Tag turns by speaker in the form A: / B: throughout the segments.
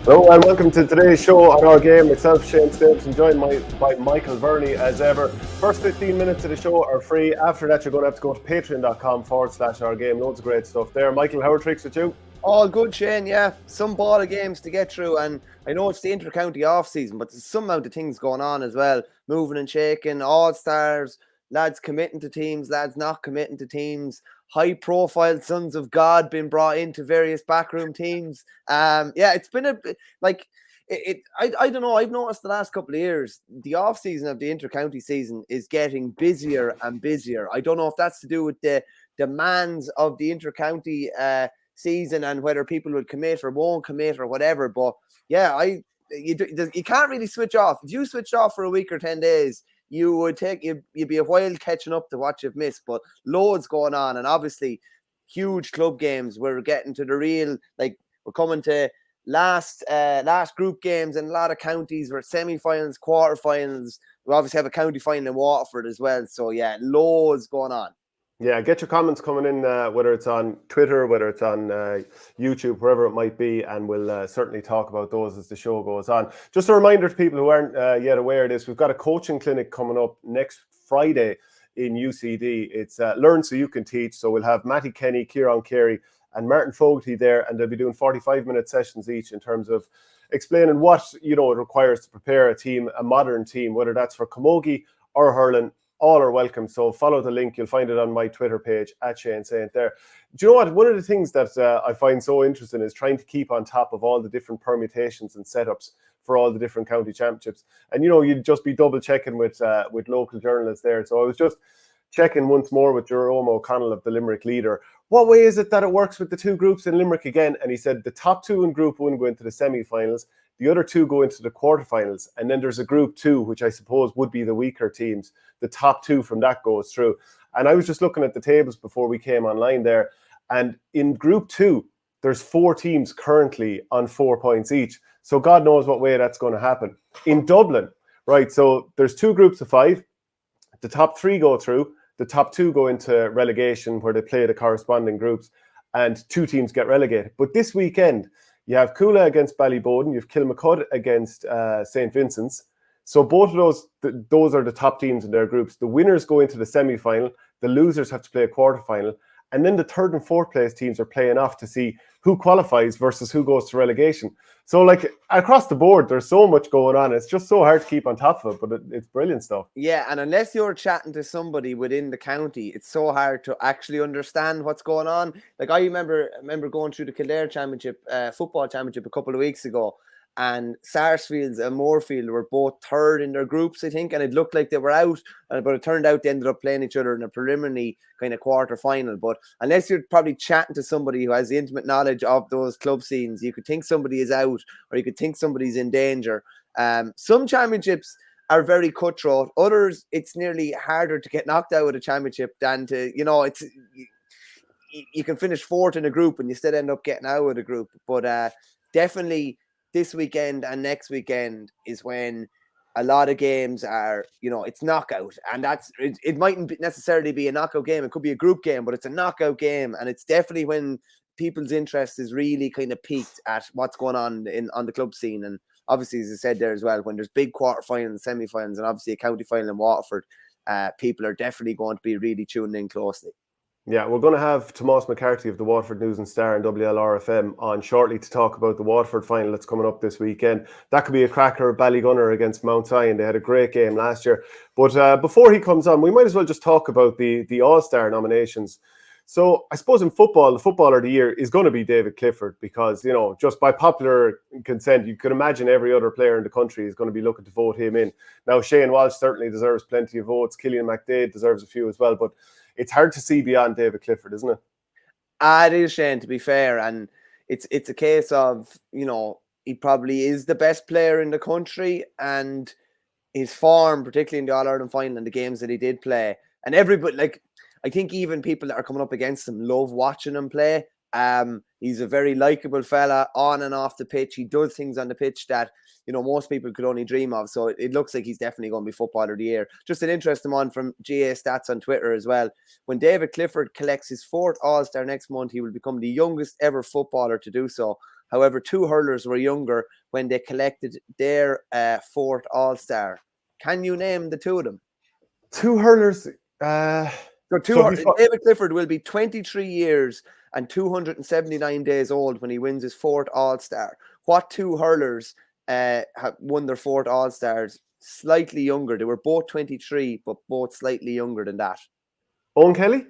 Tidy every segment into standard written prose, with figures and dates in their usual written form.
A: Hello and welcome to today's show on Our Game. Myself, Shane Stapleton, joined by Michael Verney as ever. First 15 minutes of the show are free. After that, you're going to have to go to patreon.com/Our Game. Loads of great stuff there. Michael, how are tricks with you?
B: All good, Shane, yeah. Some ball of games to get through, and I know it's the inter-county off-season, but there's some amount of things going on as well. Moving and shaking, all-stars, lads committing to teams, lads not committing to teams, high-profile sons of God being brought into various backroom teams. It's been a bit like I don't know. I've noticed the last couple of years, the off season of the inter-county season is getting busier and busier. I don't know if that's to do with the demands of the inter-county season and whether people will commit or won't commit or whatever. But yeah, you can't really switch off. If you switched off for a week or 10 days, you'd be a while catching up to what you've missed. But loads going on, and obviously huge club games. We're getting to the real, like, we're coming to last group games in a lot of counties. We're semi-finals, quarter-finals. We obviously have a county final in Waterford as well. So yeah, loads going on.
A: Yeah, get your comments coming in, whether it's on Twitter, whether it's on YouTube, wherever it might be, and we'll certainly talk about those as the show goes on. Just a reminder to people who aren't yet aware of this, we've got a coaching clinic coming up next Friday in UCD. It's Learn So You Can Teach. So we'll have Matty Kenny, Kieran Carey, and Martin Fogarty there, and they'll be doing 45-minute sessions each in terms of explaining what it requires to prepare a team, a modern team, whether that's for camogie or hurling. All are welcome. So follow the link. You'll find it on my Twitter page at Shane Saint there. Do you know what? One of the things that I find so interesting is trying to keep on top of all the different permutations and setups for all the different county championships. And, you'd just be double checking with local journalists there. So I was just checking once more with Jerome O'Connell of the Limerick Leader. What way is it that it works with the two groups in Limerick again? And he said the top two in Group 1 go into the semi-finals. The other two go into the quarterfinals, and then there's a Group 2, which I suppose would be the weaker teams. The top two from that goes through. And I was just looking at the tables before we came online there, and in Group 2, there's 4 teams currently on 4 points each. So God knows what way that's going to happen. In Dublin, right, so there's 2 groups of 5. The top 3 go through. The top 2 go into relegation, where they play the corresponding groups, and 2 teams get relegated. But this weekend, you have Coola against Ballyboden, you have Kilmacud against St. Vincent's. So both of those are the top teams in their groups. The winners go into the semi-final, the losers have to play a quarter-final, and then the 3rd and 4th place teams are playing off to see who qualifies versus who goes to relegation. So, like, across the board, there's so much going on. It's just so hard to keep on top of it, but it's brilliant stuff.
B: Yeah, and unless you're chatting to somebody within the county, it's so hard to actually understand what's going on. Like, I remember going through the Kildare Championship, football championship a couple of weeks ago, and Sarsfields and Moorfield were both 3rd in their groups, I think, and it looked like they were out, but it turned out they ended up playing each other in a preliminary kind of quarter final. But unless you're probably chatting to somebody who has the intimate knowledge of those club scenes, you could think somebody is out, or you could think somebody's in danger. Some championships are very cutthroat. Others, it's nearly harder to get knocked out of a championship than to, it's you can finish 4th in a group and you still end up getting out of the group. But definitely this weekend and next weekend is when a lot of games are, it's knockout, and it mightn't necessarily be a knockout game. It could be a group game, but it's a knockout game, and it's definitely when people's interest is really kind of peaked at what's going on on the club scene. And obviously, as I said there as well, when there's big quarterfinals, semi-finals, and obviously a county final in Waterford, people are definitely going to be really tuning in closely.
A: Yeah, we're going to have Tomas McCarthy of the Waterford News and Star and WLRFM on shortly to talk about the Waterford final that's coming up this weekend. That could be a cracker. Ballygunner against Mount Sion. They had a great game last year. But before he comes on, we might as well just talk about the All-Star nominations. So I suppose in football, the Footballer of the Year is going to be David Clifford because, just by popular consent, you could imagine every other player in the country is going to be looking to vote him in. Now, Shane Walsh certainly deserves plenty of votes. Killian McDade deserves a few as well. But it's hard to see beyond David Clifford, isn't it?
B: It is, Shane, to be fair. And it's a case of, he probably is the best player in the country, and his form, particularly in the All-Ireland final and the games that he did play. And everybody, I think even people that are coming up against him love watching him play. He's a very likable fella on and off the pitch. He does things on the pitch that, most people could only dream of. So it looks like he's definitely going to be Footballer of the Year. Just an interesting one from GA Stats on Twitter as well. When David Clifford collects his 4th All-Star next month, he will become the youngest ever footballer to do so. However, 2 hurlers were younger when they collected their 4th All-Star. Can you name the 2 of them?
A: 2 hurlers.
B: So David Clifford will be 23 years and 279 days old when he wins his 4th All-Star. What 2 hurlers have won their 4th All-Stars? Slightly younger. They were both 23, but both slightly younger than that.
A: Owen Kelly?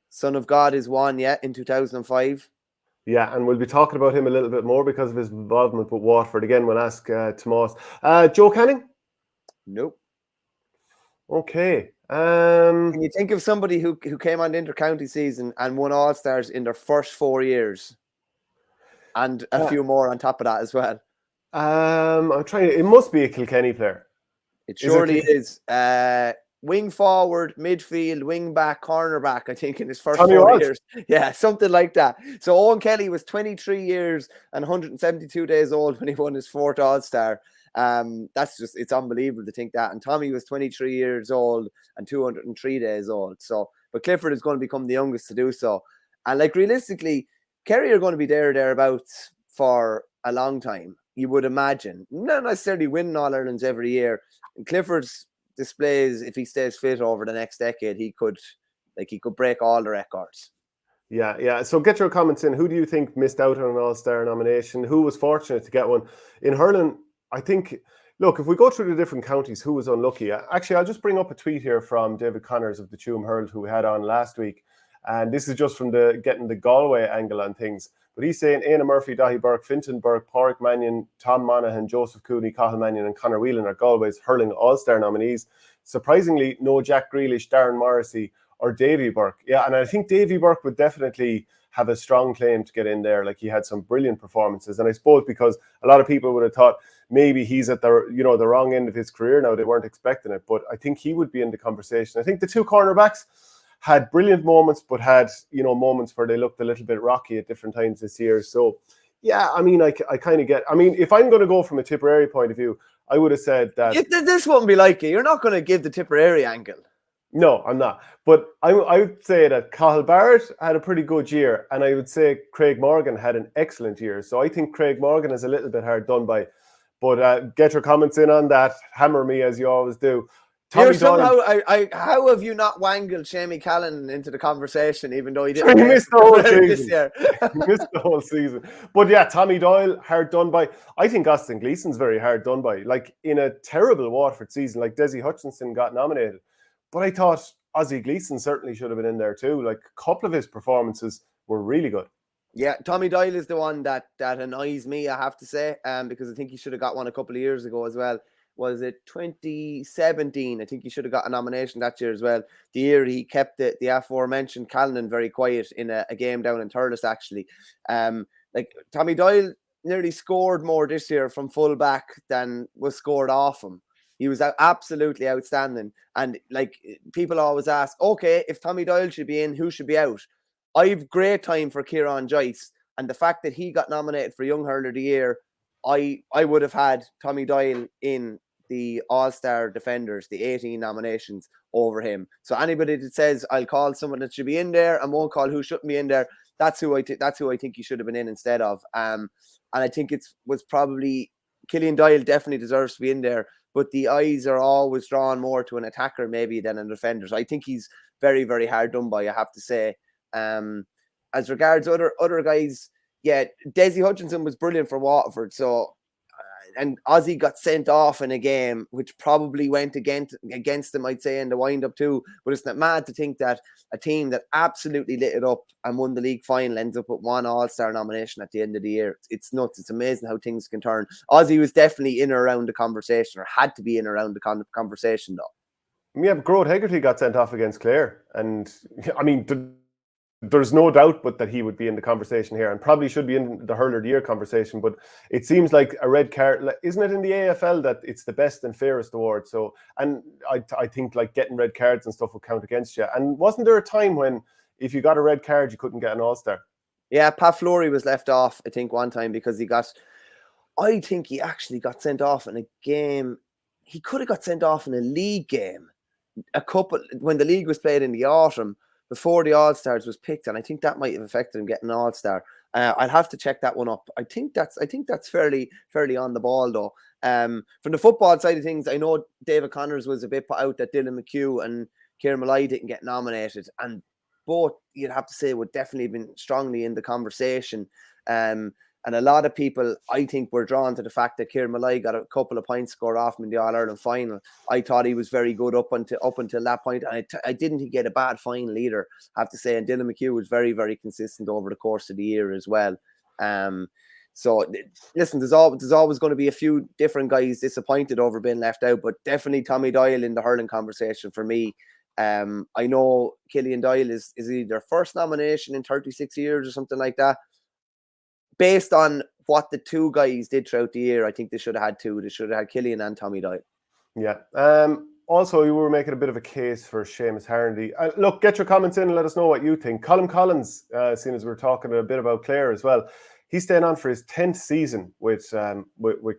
B: Son of God is one, yeah, in 2005.
A: Yeah, and we'll be talking about him a little bit more because of his involvement with Waterford. Again, we'll ask Tomas. Joe Canning?
B: Nope.
A: Okay.
B: Can you think of somebody who came on the inter-county season and won All-Stars in their first 4 years? And a few more on top of that as well.
A: I'm trying. It must be a Kilkenny player.
B: It surely is. Wing forward, midfield, wing back, cornerback, I think, in his first 4 years. Yeah, something like that. So Owen Kelly was 23 years and 172 days old when he won his 4th All-Star. That's just, it's unbelievable to think that. And Tommy was 23 years old and 203 days old. So, but Clifford is going to become the youngest to do so. And like realistically, Kerry are going to be thereabouts for a long time, you would imagine. Not necessarily winning All Irelands every year. And Clifford's displays, if he stays fit over the next decade, he could break all the records.
A: Yeah. So get your comments in. Who do you think missed out on an All-Star nomination? Who was fortunate to get one? In hurling, I think, look, if we go through the different counties, who was unlucky? Actually, I'll just bring up a tweet here from David Connors of the Tuam Herald, who we had on last week. And this is just from getting the Galway angle on things. But he's saying Éanna Murphy, Dahi Burke, Fintan Burke, Pádraig Mannion, Tom Monaghan, Joseph Cooney, Cathal Mannion and Conor Whelan are Galway's hurling All-Star nominees. Surprisingly, no Jack Grealish, Darren Morrissey or Davy Burke. Yeah, and I think Davy Burke would definitely have a strong claim to get in there. Like, he had some brilliant performances. And I suppose because a lot of people would have thought maybe he's at the wrong end of his career now. They weren't expecting it. But I think he would be in the conversation. I think the 2 cornerbacks had brilliant moments, but had, moments where they looked a little bit rocky at different times this year. So, yeah, I mean, I kind of get... I mean, if I'm going to go from a Tipperary point of view, I would have said that...
B: This wouldn't be like it. You're not going to give the Tipperary angle.
A: No, I'm not. But I would say that Cathal Barrett had a pretty good year, and I would say Craig Morgan had an excellent year. So I think Craig Morgan is a little bit hard done by. But get your comments in on that. Hammer me as you always do.
B: How have you not wangled Shamie Callan into the conversation, even though he didn't
A: miss the whole season
B: this year?
A: Missed the whole season. But yeah, Tommy Doyle, hard done by. I think Austin Gleeson's very hard done by. Like, in a terrible Waterford season, like Dessie Hutchinson got nominated. But I thought Ozzie Gleeson certainly should have been in there too. Like, a couple of his performances were really good.
B: Yeah, Tommy Doyle is the one that annoys me, I have to say, because I think he should have got one a couple of years ago as well. Was it 2017? I think he should have got a nomination that year as well. The year he kept the aforementioned Callanan very quiet in a game down in Thurles, actually. Like, Tommy Doyle nearly scored more this year from full back than was scored off him. He was absolutely outstanding. And like, people always ask, okay, if Tommy Doyle should be in, who should be out? I've great time for Kieran Joyce. And the fact that he got nominated for Young Hurler of the Year, I would have had Tommy Doyle in the All-Star Defenders, the 18 nominations, over him. So anybody that says I'll call someone that should be in there and won't call who shouldn't be in there, that's who I think he should have been in instead of. And I think was probably Killian Doyle definitely deserves to be in there, but the eyes are always drawn more to an attacker maybe than a defender. So I think he's very, very hard done by, I have to say. As regards other guys, yeah, Dessie Hutchinson was brilliant for Waterford. So, and Aussie got sent off in a game which probably went against them, I'd say, in the wind-up too. But it's not mad to think that a team that absolutely lit it up and won the league final ends up with one All-Star nomination at the end of the year. It's nuts. It's amazing how things can turn. Aussie was definitely in or around the conversation, or had to be in or around the conversation, though.
A: Yeah, but Grode Hegarty got sent off against Clare. And, I mean, there's no doubt but that he would be in the conversation here, and probably should be in the Hurler of the Year conversation. But it seems like a red card, isn't it, in the AFL that it's the best and fairest award? So, and I think like getting red cards and stuff would count against you. And wasn't there a time when if you got a red card, you couldn't get an All-Star?
B: Yeah, Pat Flory was left off, I think, one time because I think he actually got sent off in a game. He could have got sent off in a league game, when the league was played in the autumn, before the All-Stars was picked, and I think that might have affected him getting an All-Star. I'll have to check that one up. I think that's fairly on the ball though. From the football side of things, I know David Connors was a bit put out that Dylan McHugh and Kieran Malloy didn't get nominated, and both, you'd have to say, would definitely have been strongly in the conversation. And a lot of people, I think, were drawn to the fact that Kieran Malloy got a couple of points scored off him in the All-Ireland final. I thought he was very good up until that point. And I didn't think he had a bad final either, I have to say. And Dylan McHugh was very, very consistent over the course of the year as well. So, listen, there's always going to be a few different guys disappointed over being left out, but definitely Tommy Doyle in the hurling conversation for me. I know Killian Doyle is either first nomination in 36 years or something like that. Based on what the two guys did throughout the year, I think they should have had two. They should have had Killian and Tommy Doyle.
A: Yeah. Also, you were making a bit of a case for Seamus Harnedy. Look, get your comments in and let us know what you think. Colin Collins, seeing as we're talking a bit about Clare as well, he's staying on for his 10th season with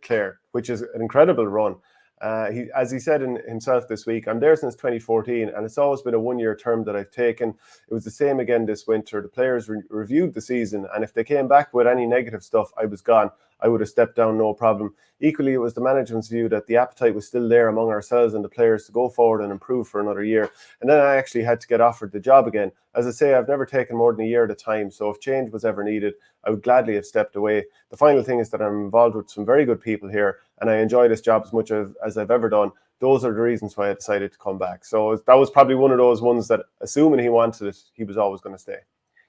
A: Clare, which is an incredible run. As he said himself this week, I'm there since 2014, and it's always been a one-year term that I've taken. It was the same again this winter. The players reviewed the season, and if they came back with any negative stuff, I was gone. I would have stepped down, no problem. Equally, it was the management's view that the appetite was still there among ourselves and the players to go forward and improve for another year. And then I actually had to get offered the job again. As I say, I've never taken more than a year at a time, so if change was ever needed, I would gladly have stepped away. The final thing is that I'm involved with some very good people here, and I enjoy this job as much as I've ever done. Those are the reasons why I decided to come back. So that was probably one of those ones that, assuming he wanted it, he was always going to stay.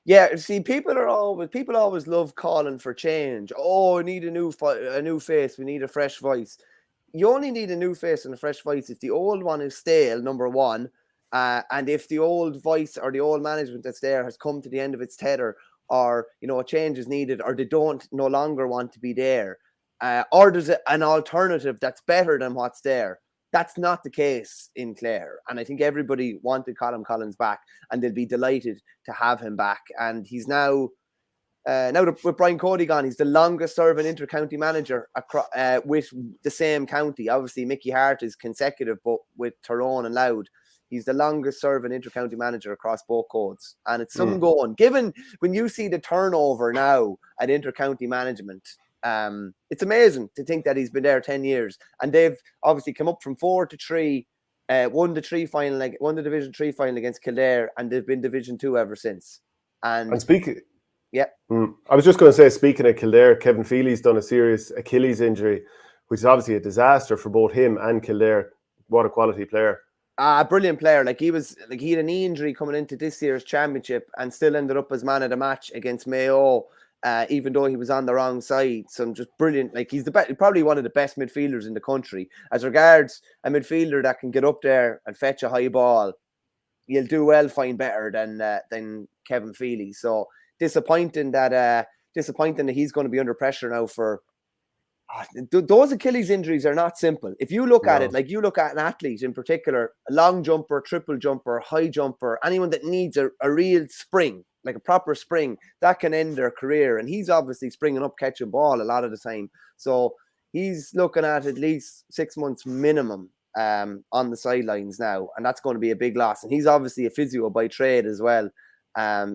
B: Yeah, see, people always love calling for change. Oh, we need a new face. We need a fresh voice. You only need a new face and a fresh voice if the old one is stale, number one, and if the old voice or the old management that's there has come to the end of its tether, or a change is needed, or they don't no longer want to be there, or there's an alternative that's better than what's there. That's not the case in Clare. And I think everybody wanted Colin Collins back, and they'll be delighted to have him back. And he's now with Brian Cody gone, he's the longest serving inter-county manager with the same county. Obviously, Mickey Hart is consecutive, but with Tyrone and Louth, he's the longest serving inter-county manager across both codes. And it's some going. Given when you see the turnover now at inter-county management, it's amazing to think that he's been there 10 years, and they've obviously come up from 4 to 3, won the Division 3 final against Kildare, and they've been Division 2 ever since. And speaking, I was just going to say, speaking of Kildare, Kevin Feely's done a serious Achilles injury, which is obviously a disaster for both him and Kildare. What a quality player! Brilliant player. He had a knee injury coming into this year's championship, and still ended up as man of the match against Mayo. Even though he was on the wrong side. So just brilliant. He's probably one of the best midfielders in the country. As regards a midfielder that can get up there and fetch a high ball, you'll do well find better than Kevin Feely. So disappointing that he's going to be under pressure now for those Achilles injuries are not simple. If you look at it, you look at an athlete in particular, a long jumper, triple jumper, high jumper, anyone that needs a real spring, like a proper spring, that can end their career. And he's obviously springing up, catching ball a lot of the time. So he's looking at least 6 months minimum on the sidelines now. And that's going to be a big loss. And he's obviously a physio by trade as well.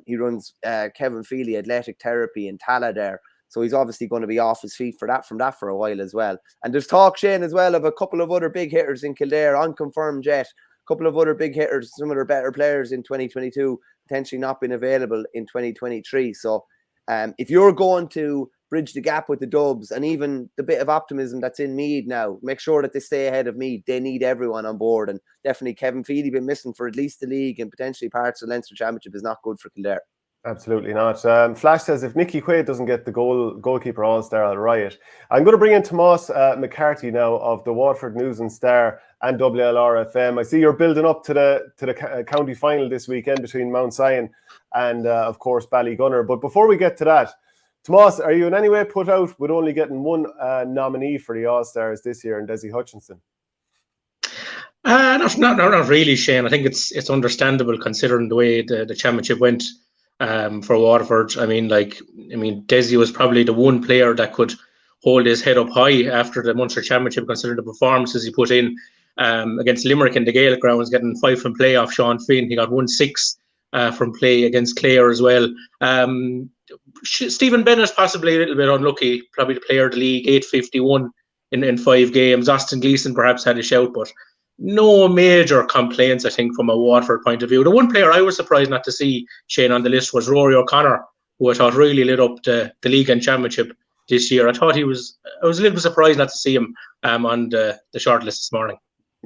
B: He runs Kevin Feely Athletic Therapy in Tala there. So he's obviously going to be off his feet for a while as well. And there's talk, Shane, as well, of a couple of other big hitters in Kildare, unconfirmed yet. A couple of other big hitters, some of their better players in 2022, potentially not been available in 2023. So if you're going to bridge the gap with the Dubs and even the bit of optimism that's in Meath now, make sure that they stay ahead of Meath. They need everyone on board. And definitely Kevin Feely been missing for at least the league and potentially parts of the Leinster Championship is not good for Kildare. Absolutely not.
A: Flash says, if Nicky Quaid doesn't get the goalkeeper all-star, I'll riot. I'm going to bring in Tomas McCarthy now of the Waterford News and Star and WLR FM. I see you're building up to the county final this weekend between Mount Sion and, of course, Ballygunner. But before we get to that, Tomas, are you in any way put out with only getting one nominee for the All-Stars this year in Dessie Hutchinson?
C: Not really, Shane. I think it's understandable considering the way the championship went. For Waterford, I mean, Dessie was probably the one player that could hold his head up high after the Munster Championship, considering the performances he put in against Limerick in the Gaelic grounds, getting 5 from play off Sean Finn. He got 1-6 from play against Clare as well. Stephen Bennett possibly a little bit unlucky, probably the player of the league, 851 in 5 games. Austin Gleeson perhaps had a shout, but no major complaints, I think, from a Waterford point of view. The one player I was surprised not to see, Shane, on the list was Rory O'Connor, who I thought really lit up the league and championship this year. I was a little bit surprised not to see him on the shortlist this morning.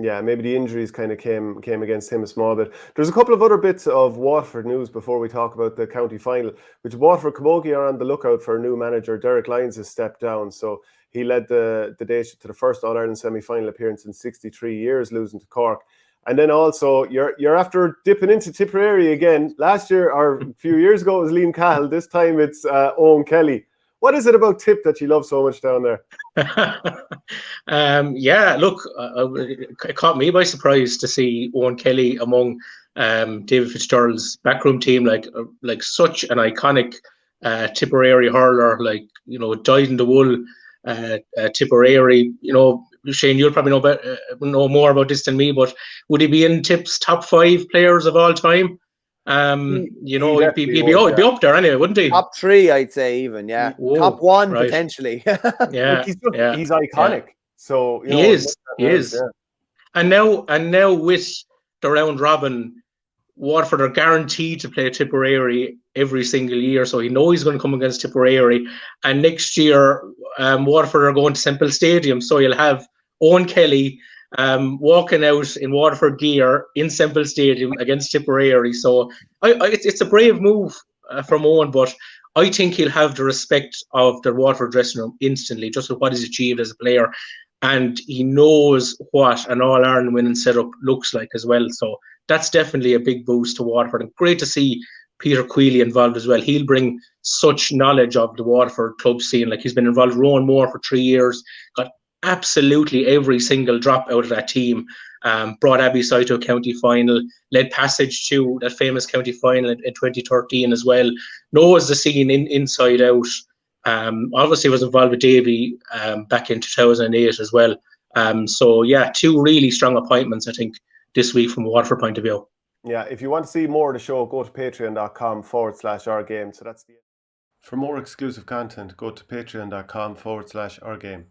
A: Yeah, maybe the injuries kind of came against him a small bit. There's a couple of other bits of Waterford news before we talk about the county final, which Waterford Camogie are on the lookout for a new manager. Derek Lyons has stepped down, so he led the Dessie to the first All-Ireland semi-final appearance in 63 years, losing to Cork. And then also, you're after dipping into Tipperary again. Last year, or a few years ago, it was Liam Cahill. This time it's Owen Kelly. What is it about Tip that you love so much down there?
C: Yeah, look, it caught me by surprise to see Owen Kelly among David Fitzgerald's backroom team, like such an iconic Tipperary hurler, like, you know, dyed in the wool Tipperary. You know, Shane, you'll probably know more about this than me, but would he be in Tip's top 5 players of all time? You know, he'd be up there anyway, wouldn't he?
B: Top 3, I'd say, even. Yeah,
C: Whoa,
B: top 1
C: right.
B: potentially.
C: Yeah,
A: he's iconic. Yeah. So you know,
C: he is. Yeah. And now with the round robin, Waterford are guaranteed to play Tipperary every single year, so he knows he's going to come against Tipperary. And next year, Waterford are going to Semple Stadium, so you'll have Owen Kelly walking out in Waterford gear in Semple Stadium against Tipperary. So it's a brave move from Owen, but I think he'll have the respect of the Waterford dressing room instantly, just with what he's achieved as a player. And he knows what an All-Ireland winning setup looks like as well. So that's definitely a big boost to Waterford. And great to see Peter Queally involved as well. He'll bring such knowledge of the Waterford club scene. Like, he's been involved with Rowan Moore for 3 years, got absolutely every single drop out of that team, brought Abbeyside to a county final, led Passage to that famous county final in 2013 as well, knows the scene inside out. Obviously was involved with Davy back in 2008 as well. So yeah, 2 really strong appointments, I think, this week from a Waterford point of view.
A: Yeah, if you want to see more of the show, go to patreon.com/OurGame. So that's the. For more exclusive content, go to patreon.com/OurGame.